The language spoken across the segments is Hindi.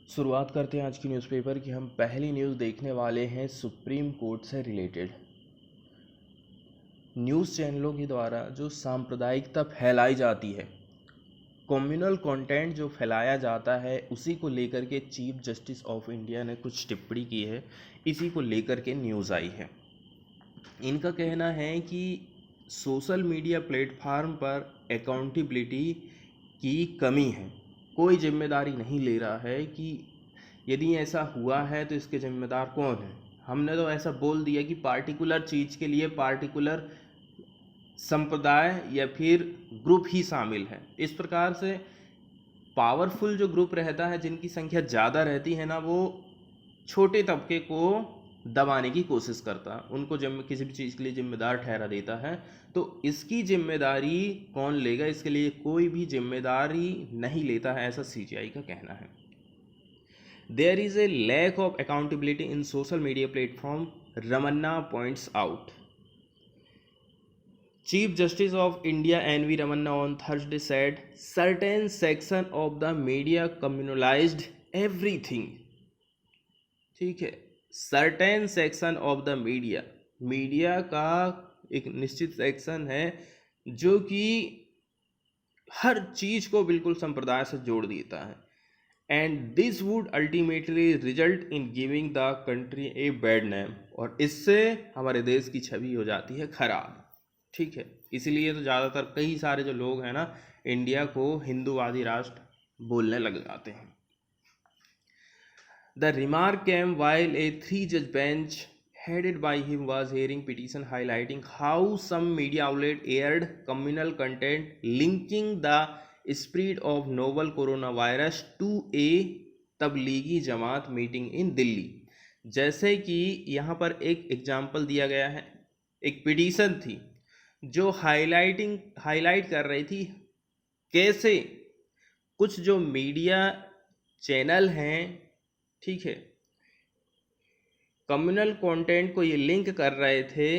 शुरुआत करते हैं आज की न्यूज़पेपर की। हम पहली न्यूज़ देखने वाले हैं सुप्रीम कोर्ट से रिलेटेड। न्यूज़ चैनलों के द्वारा जो सांप्रदायिकता फैलाई जाती है, कम्युनल कंटेंट जो फैलाया जाता है, उसी को लेकर के चीफ जस्टिस ऑफ इंडिया ने कुछ टिप्पणी की है। इसी को लेकर के न्यूज़ आई है। इनका कहना है कि सोशल मीडिया प्लेटफार्म पर अकाउंटेबिलिटी की कमी है। कोई जिम्मेदारी नहीं ले रहा है कि यदि ऐसा हुआ है तो इसके जिम्मेदार कौन है। हमने तो ऐसा बोल दिया कि पार्टिकुलर चीज़ के लिए पार्टिकुलर संप्रदाय या फिर ग्रुप ही शामिल है। इस प्रकार से पावरफुल जो ग्रुप रहता है, जिनकी संख्या ज़्यादा रहती है ना, वो छोटे तबके को दबाने की कोशिश करता है, उनको किसी भी चीज़ के लिए जिम्मेदार ठहरा देता है। तो इसकी जिम्मेदारी कौन लेगा? इसके लिए कोई भी जिम्मेदारी नहीं लेता है, ऐसा सीजीआई का कहना है। There is a lack of accountability in social media platform, Ramana points out. Chief Justice of India N.V. Ramanna on Thursday said certain section of the media communalized everything. ठीक है, certain section of the media का एक निश्चित सेक्शन है जो कि हर चीज को बिल्कुल संप्रदाय से जोड़ देता है। And this would ultimately result in giving the country A bad name, और इससे हमारे देश की छवि हो जाती है खराब। ठीक है, इसीलिए तो ज़्यादातर कई सारे जो लोग हैं ना, इंडिया को हिंदूवादी राष्ट्र बोलने लग जाते हैं। The remark came while a 3-judge bench headed by him was hearing petition highlighting how some media outlet aired communal content linking the spread of novel coronavirus to a Tablighi Jamaat meeting in Delhi. जैसे कि यहाँ पर एक एग्जाम्पल दिया गया है, एक पिटीशन थी जो हाईलाइट कर रही थी कैसे कुछ जो मीडिया चैनल हैं, ठीक है, कम्युनल कंटेंट को ये लिंक कर रहे थे।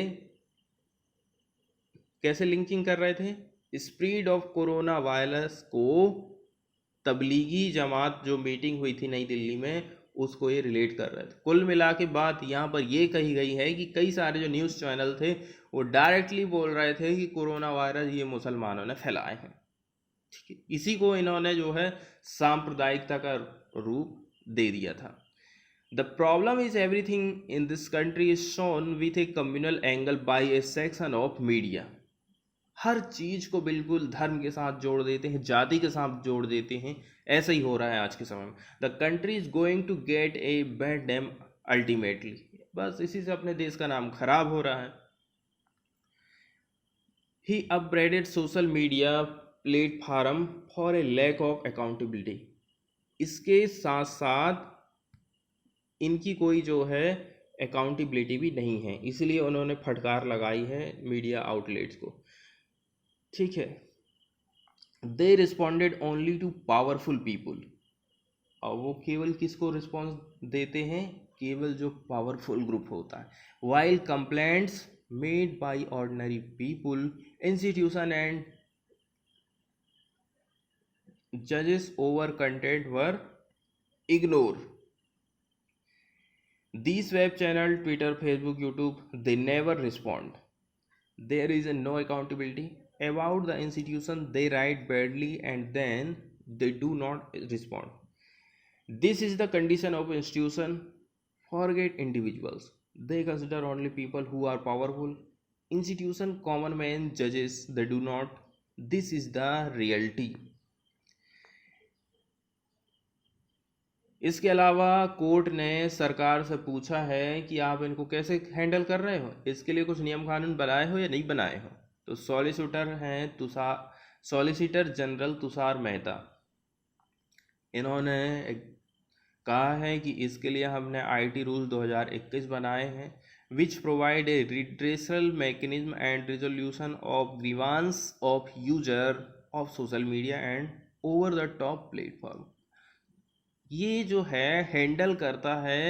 कैसे लिंकिंग कर रहे थे? स्प्रेड ऑफ कोरोना वायरस को तबलीगी जमात जो मीटिंग हुई थी नई दिल्ली में, उसको ये रिलेट कर रहे थे। कुल मिला के बात यहाँ पर ये कही गई है कि कई सारे जो न्यूज़ चैनल थे वो डायरेक्टली बोल रहे थे कि कोरोना वायरस ये मुसलमानों ने फैलाए हैं। ठीक है, इसी को इन्होंने जो है सांप्रदायिकता का रूप दे दिया था। The problem is everything in this country is shown with a communal angle by a section of media. हर चीज को बिल्कुल धर्म के साथ जोड़ देते हैं, जाति के साथ जोड़ देते हैं। ऐसा ही हो रहा है आज के समय में। The country is going to get a bad name ultimately. बस इसी से अपने देश का नाम खराब हो रहा है। He upgraded social media platform for a lack of accountability. इसके साथ साथ इनकी कोई जो है अकाउंटेबिलिटी भी नहीं है, इसलिए उन्होंने फटकार लगाई है मीडिया आउटलेट्स को। ठीक है, they responded only to powerful people. और वो केवल किसको रिस्पॉन्स देते हैं? केवल जो पावरफुल ग्रुप होता है। While complaints made by ordinary people, institution and जजेस over content were ignore. These web channel, Twitter, Facebook, YouTube, they never respond. There is no accountability about the institution. They write badly and then they do not respond. This is the condition of institution. Forget individuals. They consider only people who are powerful. Institution, common man, judges, they do not. This is the reality. इसके अलावा कोर्ट ने सरकार से पूछा है कि आप इनको कैसे हैंडल कर रहे हो, इसके लिए कुछ नियम कानून बनाए हो या नहीं बनाए हो। तो सॉलिसिटर जनरल तुषार मेहता, इन्होंने कहा है कि इसके लिए हमने आईटी रूल 2021 बनाए हैं, which provide a redressal mechanism and resolution of grievance of user of social media and over the top platform. ये जो है हैंडल करता है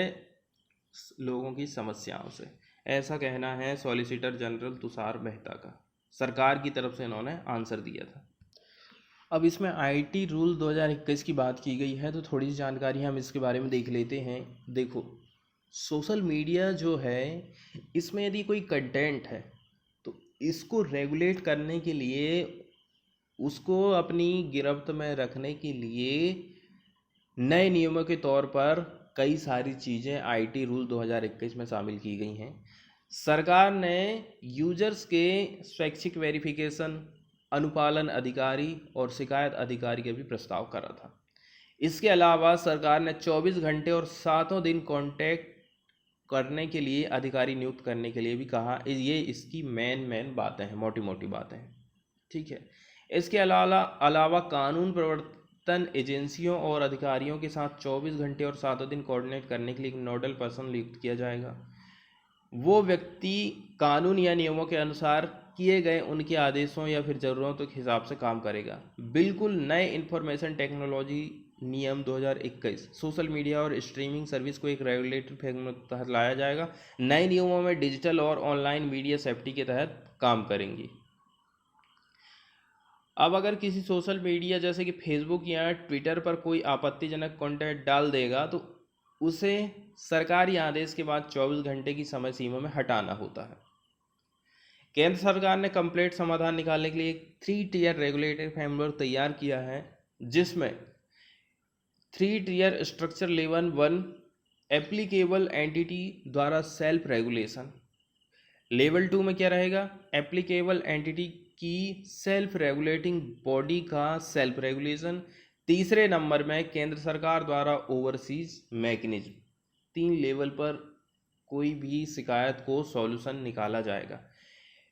लोगों की समस्याओं से, ऐसा कहना है सॉलिसिटर जनरल तुषार मेहता का। सरकार की तरफ से इन्होंने आंसर दिया था। अब इसमें आईटी रूल 2021 की बात की गई है, तो थोड़ी सी जानकारी हम इसके बारे में देख लेते हैं। देखो, सोशल मीडिया जो है, इसमें यदि कोई कंटेंट है तो इसको रेगुलेट करने के लिए, उसको अपनी गिरफ्त में रखने के लिए नए नियमों के तौर पर कई सारी चीज़ें आईटी रूल 2021 में शामिल की गई हैं। सरकार ने यूजर्स के स्वैच्छिक वेरिफिकेशन, अनुपालन अधिकारी और शिकायत अधिकारी का भी प्रस्ताव करा था। इसके अलावा सरकार ने 24 घंटे और सातों दिन कांटेक्ट करने के लिए अधिकारी नियुक्त करने के लिए भी कहा। ये इसकी मेन बातें हैं, मोटी मोटी बातें हैं, ठीक है। इसके अलावा कानून प्रवर्तन एजेंसियों और अधिकारियों के साथ 24 घंटे और सातों दिन कोऑर्डिनेट करने के लिए एक नोडल पर्सन नियुक्त किया जाएगा। वो व्यक्ति कानून या नियमों के अनुसार किए गए उनके आदेशों या फिर ज़रूरतों के हिसाब से काम करेगा। बिल्कुल नए इंफॉर्मेशन टेक्नोलॉजी नियम 2021 सोशल मीडिया और स्ट्रीमिंग सर्विस को एक रेगुलेटरी फ्रेमवर्क के तहत लाया जाएगा। नए नियमों में डिजिटल और ऑनलाइन मीडिया सेफ्टी के तहत काम करेंगी। अब अगर किसी सोशल मीडिया जैसे कि फेसबुक या ट्विटर पर कोई आपत्तिजनक कंटेंट डाल देगा तो उसे सरकारी आदेश के बाद 24 घंटे की समय सीमा में हटाना होता है। केंद्र सरकार ने कंप्लीट समाधान निकालने के लिए एक 3 टियर रेगुलेटरी फ्रेमवर्क तैयार किया है, जिसमें 3 tier structure level 1 applicable entity द्वारा सेल्फ रेगुलेशन, लेवल 2 में क्या रहेगा, एप्लीकेबल एंटिटी की सेल्फ रेगुलेटिंग बॉडी का सेल्फ रेगुलेशन, तीसरे नंबर में केंद्र सरकार द्वारा ओवरसीज मैकेनिज्म। 3 लेवल पर कोई भी शिकायत को सॉल्यूशन निकाला जाएगा।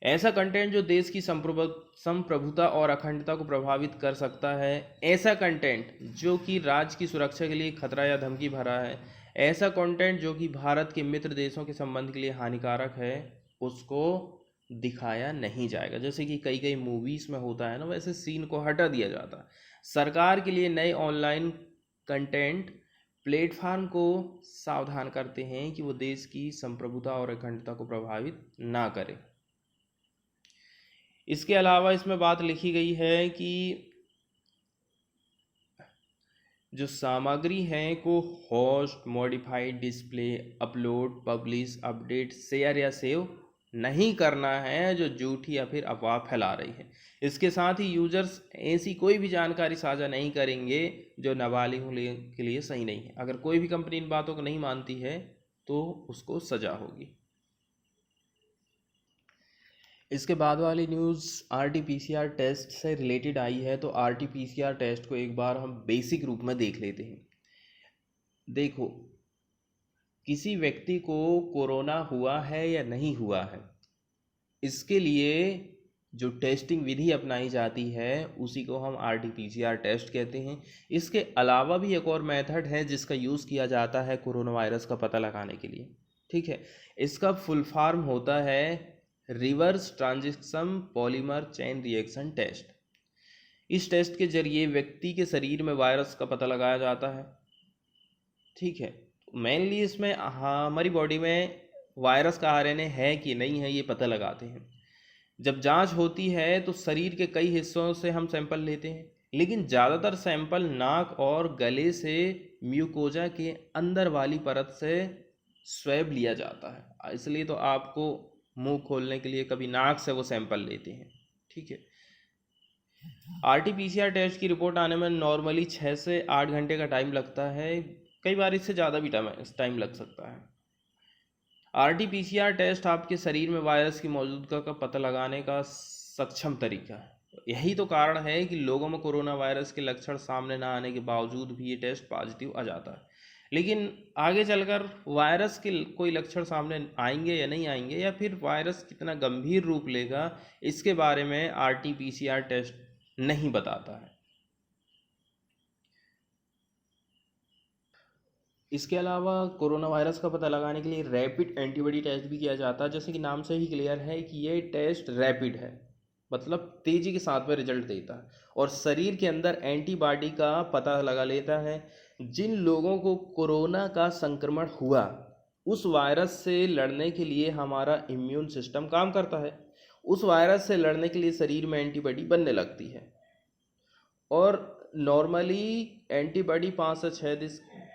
ऐसा कंटेंट जो देश की संप्रभुता और अखंडता को प्रभावित कर सकता है, ऐसा कंटेंट जो कि राज्य की सुरक्षा के लिए खतरा या धमकी भरा है, ऐसा कंटेंट जो कि भारत के मित्र देशों के संबंध के लिए हानिकारक है, उसको दिखाया नहीं जाएगा। जैसे कि कई कई मूवीज़ में होता है ना, वैसे सीन को हटा दिया जाता है। सरकार के लिए नए ऑनलाइन कंटेंट प्लेटफार्म को सावधान करते हैं कि वो देश की संप्रभुता और अखंडता को प्रभावित ना करे। इसके अलावा इसमें बात लिखी गई है कि जो सामग्री है को host, modified, display, upload, publish, update, share या सेव नहीं करना है जो झूठी या फिर अफवाह फैला रही है। इसके साथ ही यूजर्स ऐसी कोई भी जानकारी साझा नहीं करेंगे जो नाबालिगों के लिए सही नहीं है। अगर कोई भी कंपनी इन बातों को नहीं मानती है तो उसको सजा होगी। इसके बाद वाली न्यूज़ RT-PCR टेस्ट से रिलेटेड आई है, तो RT-PCR टेस्ट को एक बार हम बेसिक रूप में देख लेते हैं। देखो, किसी व्यक्ति को कोरोना हुआ है या नहीं हुआ है, इसके लिए जो टेस्टिंग विधि अपनाई जाती है उसी को हम RT-PCR टेस्ट कहते हैं। इसके अलावा भी एक और मेथड है जिसका यूज़ किया जाता है कोरोना वायरस का पता लगाने के लिए, ठीक है। इसका फुल फॉर्म होता है reverse transition polymer chain reaction test. इस टेस्ट के जरिए व्यक्ति के शरीर में वायरस का पता लगाया जाता है, ठीक है। मेनली इसमें हमारी बॉडी में वायरस का RNA है कि नहीं है ये पता लगाते हैं। जब जांच होती है तो शरीर के कई हिस्सों से हम सैंपल लेते हैं, लेकिन ज़्यादातर सैंपल नाक और गले से म्यूकोजा के अंदर वाली परत से स्वैब लिया जाता है। इसलिए तो आपको मुंह खोलने के लिए कभी नाक से वो सैंपल लेते हैं, ठीक है। RT-PCR टेस्ट की रिपोर्ट आने में नॉर्मली 6 से 8 घंटे का टाइम लगता है, कई बार इससे ज़्यादा भी टाइम लग सकता है। RT-PCR टेस्ट आपके शरीर में वायरस की मौजूदगी का पता लगाने का सक्षम तरीका है। यही तो कारण है कि लोगों में कोरोना वायरस के लक्षण सामने ना आने के बावजूद भी ये टेस्ट पॉजिटिव आ जाता है। लेकिन आगे चलकर वायरस के कोई लक्षण सामने आएंगे या नहीं आएंगे, या फिर वायरस कितना गंभीर रूप लेगा, इसके बारे में RT-PCR टेस्ट नहीं बताता है। इसके अलावा कोरोना वायरस का पता लगाने के लिए रैपिड एंटीबॉडी टेस्ट भी किया जाता है। जैसे कि नाम से ही क्लियर है कि ये टेस्ट रैपिड है, मतलब तेज़ी के साथ में रिजल्ट देता है और शरीर के अंदर एंटीबॉडी का पता लगा लेता है। जिन लोगों को कोरोना का संक्रमण हुआ, उस वायरस से लड़ने के लिए हमारा इम्यून सिस्टम काम करता है। उस वायरस से लड़ने के लिए शरीर में एंटीबॉडी बनने लगती है और नॉर्मली एंटीबॉडी 5 से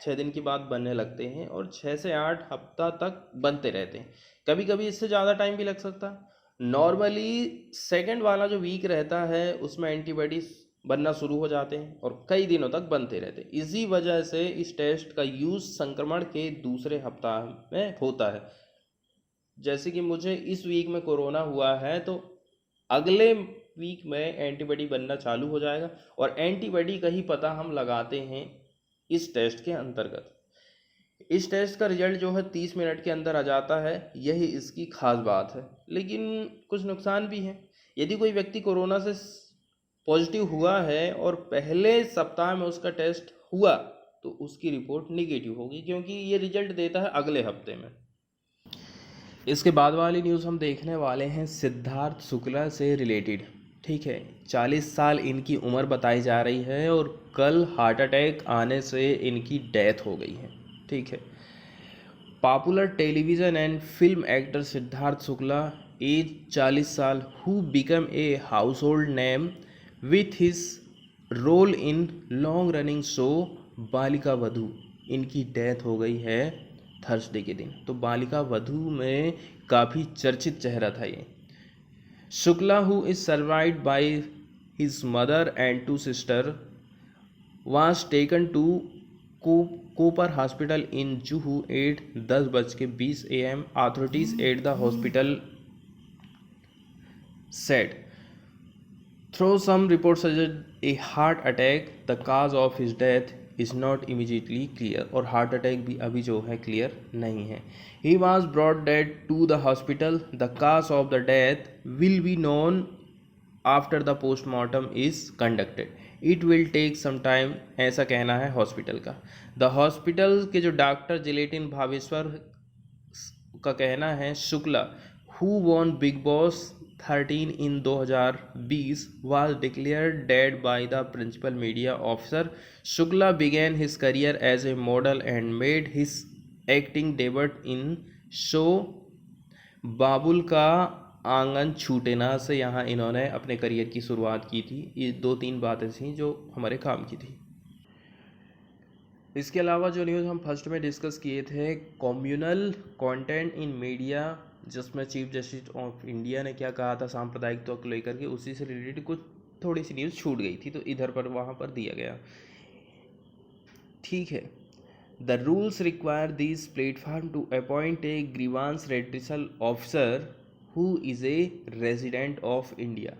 6 दिन के बाद बनने लगते हैं और 6 से 8 हफ्ता तक बनते रहते हैं। कभी कभी इससे ज़्यादा टाइम भी लग सकता है। नॉर्मली सेकंड वाला जो वीक रहता है उसमें एंटीबॉडीज बनना शुरू हो जाते हैं और कई दिनों तक बनते रहते हैं। इसी वजह से इस टेस्ट का यूज़ संक्रमण के दूसरे हफ्ता में होता है। जैसे कि मुझे इस वीक में कोरोना हुआ है तो अगले वीक में एंटीबॉडी बनना चालू हो जाएगा और एंटीबॉडी का ही पता हम लगाते हैं इस टेस्ट के अंतर्गत। इस टेस्ट का रिजल्ट जो है 30 मिनट के अंदर आ जाता है, यही इसकी खास बात है। लेकिन कुछ नुकसान भी हैं। यदि कोई व्यक्ति कोरोना से पॉजिटिव हुआ है और पहले सप्ताह में उसका टेस्ट हुआ तो उसकी रिपोर्ट निगेटिव होगी, क्योंकि ये रिजल्ट देता है अगले हफ्ते में। इसके बाद वाली न्यूज़ हम देखने वाले हैं सिद्धार्थ शुक्ला से रिलेटेड। ठीक है, 40 साल इनकी उम्र बताई जा रही है और कल हार्ट अटैक आने से इनकी डेथ हो गई है। ठीक है, popular television and film actor Siddharth Shukla age 40 साल who become a household name with his role in long running show Balika Vadhu, इनकी डेथ हो गई है थर्सडे के दिन। तो बालिका वधू में काफ़ी चर्चित चेहरा था ये। Shukla who is survived by his mother and 2 sister was taken to Cooper hospital in Juhu at 10:20 AM। Authorities at the hospital said through some reports suggest a heart attack, the cause of his death is not immediately clear। और हार्ट अटैक भी अभी जो है क्लियर नहीं है। He was brought dead to the hospital, the cause of the death will be known after the postmortem is conducted, it will take some time, ऐसा कहना है हॉस्पिटल का। द हॉस्पिटल के जो डॉक्टर जिलेटिन भावेश्वर का कहना है Shukla who won big boss 13 in 2020 was declared dead by the principal media officer। Shukla began his career as a model and made his acting debut in show बाबुल का आंगन छूटे ना से यहाँ इन्होंने अपने करियर की शुरुआत की थी। ये 2-3 बातें थी जो हमारे काम की थी। इसके अलावा जो न्यूज़ हम फर्स्ट में डिस्कस किए थे, कम्युनल कंटेंट इन मीडिया, जिसमें चीफ जस्टिस ऑफ इंडिया ने क्या कहा था सांप्रदायिकता को लेकर के, उसी से रिलेटेड कुछ थोड़ी सी न्यूज़ छूट गई थी तो इधर पर वहाँ पर दिया गया। ठीक है, the rules require this platform to appoint a grievance redressal officer who is a resident of India.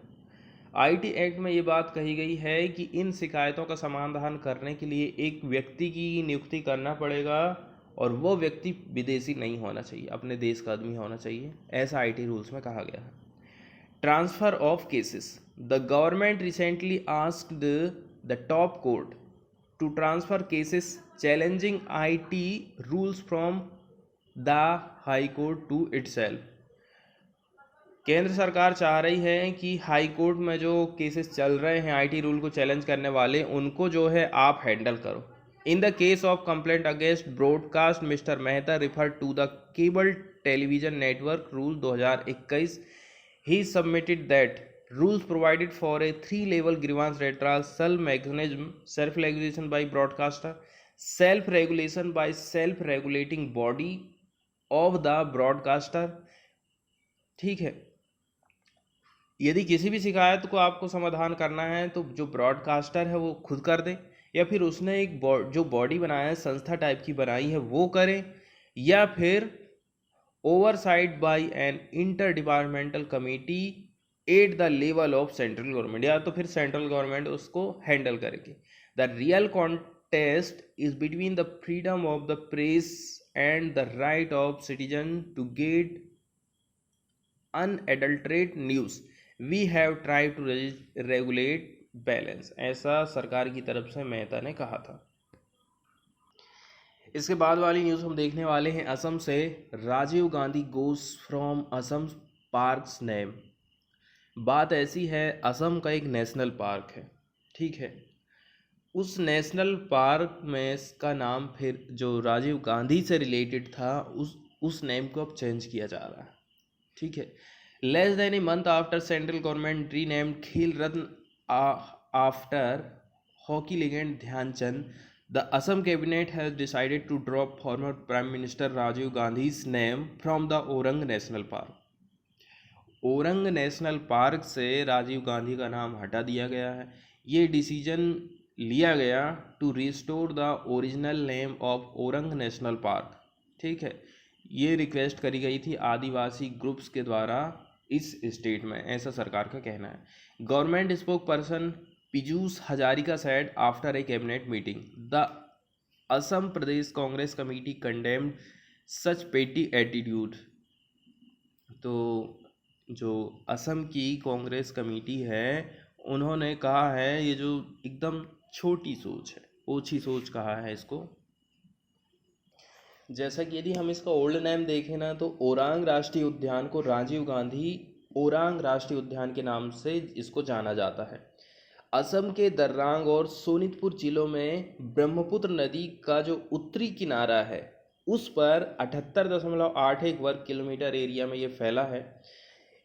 IT act में ये बात कही गई है कि इन शिकायतों का समाधान करने के लिए एक व्यक्ति की नियुक्ति करना पड़ेगा और वो व्यक्ति विदेशी नहीं होना चाहिए, अपने देश का आदमी होना चाहिए, ऐसा आईटी रूल्स में कहा गया है। Transfer of cases, the government recently asked the top court to transfer cases challenging IT rules from the high court to itself. केंद्र सरकार चाह रही है कि हाई कोर्ट में जो केसेस चल रहे हैं आईटी रूल को चैलेंज करने वाले, उनको जो है आप हैंडल करो। In the case of complaint against broadcast, mister Mehta refer to the cable television network rule 2021। He submitted that rules provided for a 3-level grievance redressal mechanism, self regulation by broadcaster, self regulation by self regulating body of the broadcaster। ठीक है, यदि किसी भी शिकायत को आपको समाधान करना है तो जो ब्रॉडकास्टर है वो खुद कर दे, या फिर उसने एक जो बॉडी बनाया है, संस्था टाइप की बनाई है, वो करे, या फिर oversight by an interdepartmental committee at the level of central government, या तो फिर सेंट्रल गवर्नमेंट उसको हैंडल करेगी। The real contest is between the freedom of the press and the right of citizen to get unadulterated news. We have try to regulate balance, ऐसा सरकार की तरफ से मेहता ने कहा था। इसके बाद वाली न्यूज़ हम देखने वाले हैं असम से। Rajiv Gandhi goes from Assam parks name. बात ऐसी है, असम का एक नेशनल पार्क है, ठीक है, उस नेशनल पार्क में इसका नाम फिर जो राजीव गांधी से रिलेटेड था उस नेम को अब चेंज किया जा रहा है। ठीक है, less than a month after central government renamed Khel Ratna after hockey legend Dhyan Chand, the Assam cabinet has decided to drop former prime minister Rajiv Gandhi's name from the Orang national park. Orang national park से राजीव गांधी का नाम हटा दिया गया है। ये डिसीजन लिया गया to restore the original name of Orang national park. ठीक है, ये रिक्वेस्ट करी गई थी आदिवासी ग्रुप्स के द्वारा इस स्टेट में, ऐसा सरकार का कहना है। Government spokesperson Piyush Hazarika said after a cabinet meeting the Assam Pradesh Congress committee condemned such petty attitude. तो जो असम की कांग्रेस कमेटी है उन्होंने कहा है ये जो एकदम छोटी सोच है, ओछी सोच कहा है इसको। जैसा कि यदि हम इसका ओल्ड नेम देखें ना तो ओरांग राष्ट्रीय उद्यान को राजीव गांधी ओरांग राष्ट्रीय उद्यान के नाम से इसको जाना जाता है। असम के दर्रांग और सोनितपुर जिलों में ब्रह्मपुत्र नदी का जो उत्तरी किनारा है उस पर 78.81 वर्ग किलोमीटर एरिया में ये फैला है।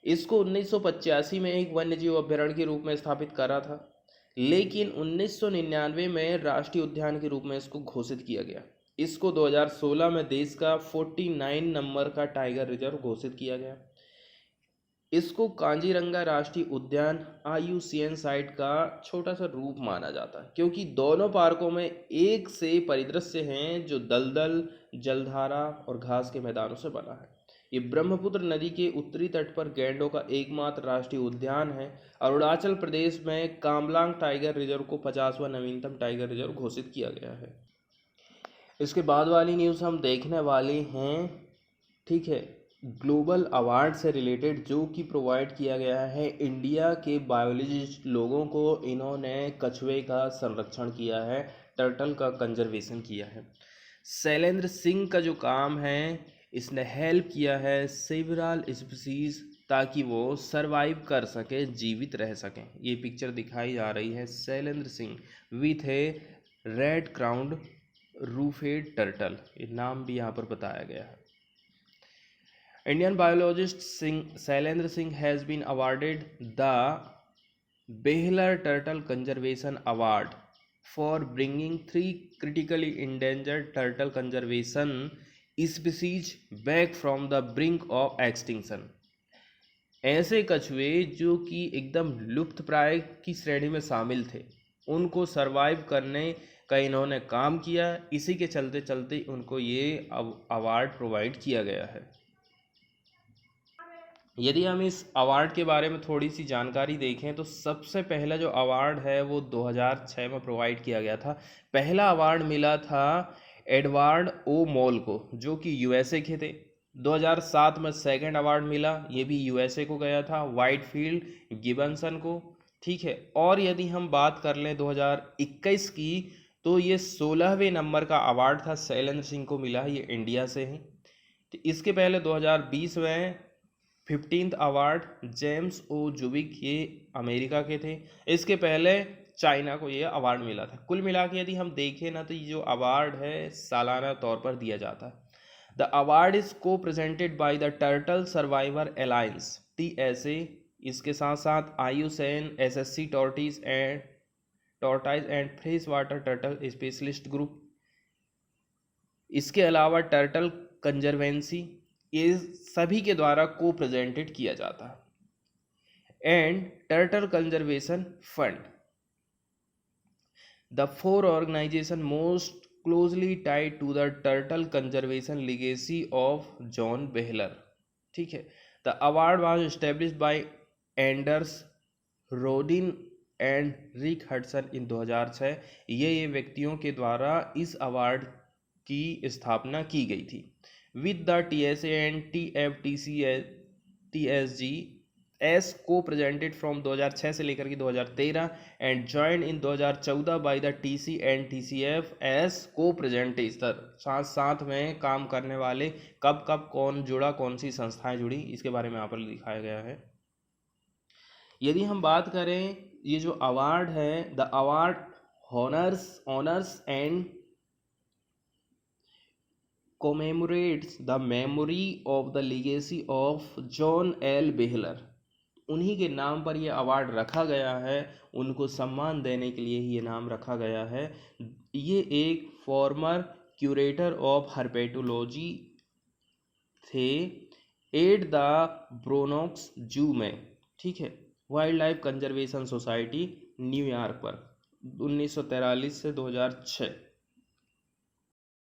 इसको 1985 में एक वन्यजीव अभ्यारण्य के रूप में स्थापित करा था, लेकिन 1999 में राष्ट्रीय उद्यान के रूप में इसको घोषित किया गया। इसको 2016 में देश का 49 नंबर का टाइगर रिजर्व घोषित किया गया। इसको कांजीरंगा राष्ट्रीय उद्यान IUCN साइट का छोटा सा रूप माना जाता है, क्योंकि दोनों पार्कों में एक से परिदृश्य हैं जो दलदल, जलधारा और घास के मैदानों से बना है। ये ब्रह्मपुत्र नदी के उत्तरी तट पर गैंडों का एकमात्र राष्ट्रीय उद्यान है। अरुणाचल प्रदेश में कामलांग टाइगर रिजर्व को 50वां नवीनतम टाइगर रिजर्व घोषित किया गया है। इसके बाद वाली न्यूज़ हम देखने वाले हैं, ठीक है, ग्लोबल अवार्ड से रिलेटेड, जो कि प्रोवाइड किया गया है इंडिया के बायोलॉजिस्ट लोगों को। इन्होंने कछुए का संरक्षण किया है, टर्टल का कंजर्वेशन किया है। शैलेंद्र सिंह का जो काम है, इसने हेल्प किया है सेवरल स्पीसीज ताकि वो सरवाइव कर सके, जीवित रह सकें। ये पिक्चर दिखाई जा रही है Shailendra Singh with a red crowned roofed turtle, ये नाम भी यहाँ पर बताया गया है। Indian biologist Shailendra Singh has been awarded the Behler turtle conservation award for bringing 3 critically endangered turtle conservation species back from the brink of extinction। ऐसे कछुए जो कि एकदम लुप्त प्राय की श्रेणी में शामिल थे, उनको सरवाइव करने का इन्होंने काम किया। इसी के चलते चलते उनको ये अवार्ड प्रोवाइड किया गया है। यदि हम इस अवार्ड के बारे में थोड़ी सी जानकारी देखें तो सबसे पहला जो अवार्ड है वो 2006 में प्रोवाइड किया गया था। पहला अवार्ड मिला था एडवर्ड ओ मॉल को, जो कि USA के थे। 2007 में सेकंड अवार्ड मिला, ये भी USA को गया था, वाइटफील्ड गिबन्सन को। ठीक है, और यदि हम बात कर लें 2021 की तो ये 16वें नंबर का अवार्ड था, शैलेंद्र सिंह को मिला, ये इंडिया से हैं। इसके पहले 2020 में 15th अवार्ड जेम्स ओ जुबिक, ये अमेरिका के थे। इसके पहले चाइना को ये अवार्ड मिला था। कुल मिला के यदि हम देखें ना तो ये जो अवार्ड है सालाना तौर पर दिया जाता है। द अवार्ड इज को presented by the turtle survivor alliance TSA। इसके साथ साथ IUCN SSC tortoise and fresh water turtle specialist group. इसके अलावा टर्टल कंजर्वेंसी, ये सभी के द्वारा को प्रेजेंटेड किया जाता है। And turtle conservation fund, the 4 organisation most closely tied to the turtle conservation legacy of John Behler. ठीक है, the award was established by Anders Rhodin and Rick Hudson in 2006। ये व्यक्तियों के द्वारा इस अवार्ड की स्थापना की गई थी। with the TSA and TFTSG as co-presented from 2006 से लेकर के 2013 and joined in 2014 by the TC and TCF as co-presenter। साथ में काम करने वाले कब कौन जुड़ा, कौन सी संस्थाएं जुड़ी, इसके बारे में यहाँ पर दिखाया गया है। यदि हम बात करें ये जो अवार्ड है, the award honours and commemorates the memory of the legacy of John L. Behler उन्हीं के नाम पर ये अवार्ड रखा गया है, उनको सम्मान देने के लिए ही ये नाम रखा गया है। ये एक फॉर्मर क्यूरेटर ऑफ हर्पेटोलॉजी थे एट द ब्रोनॉक्स जू में, ठीक है, wild life conservation society New York पर 1943 से 2006।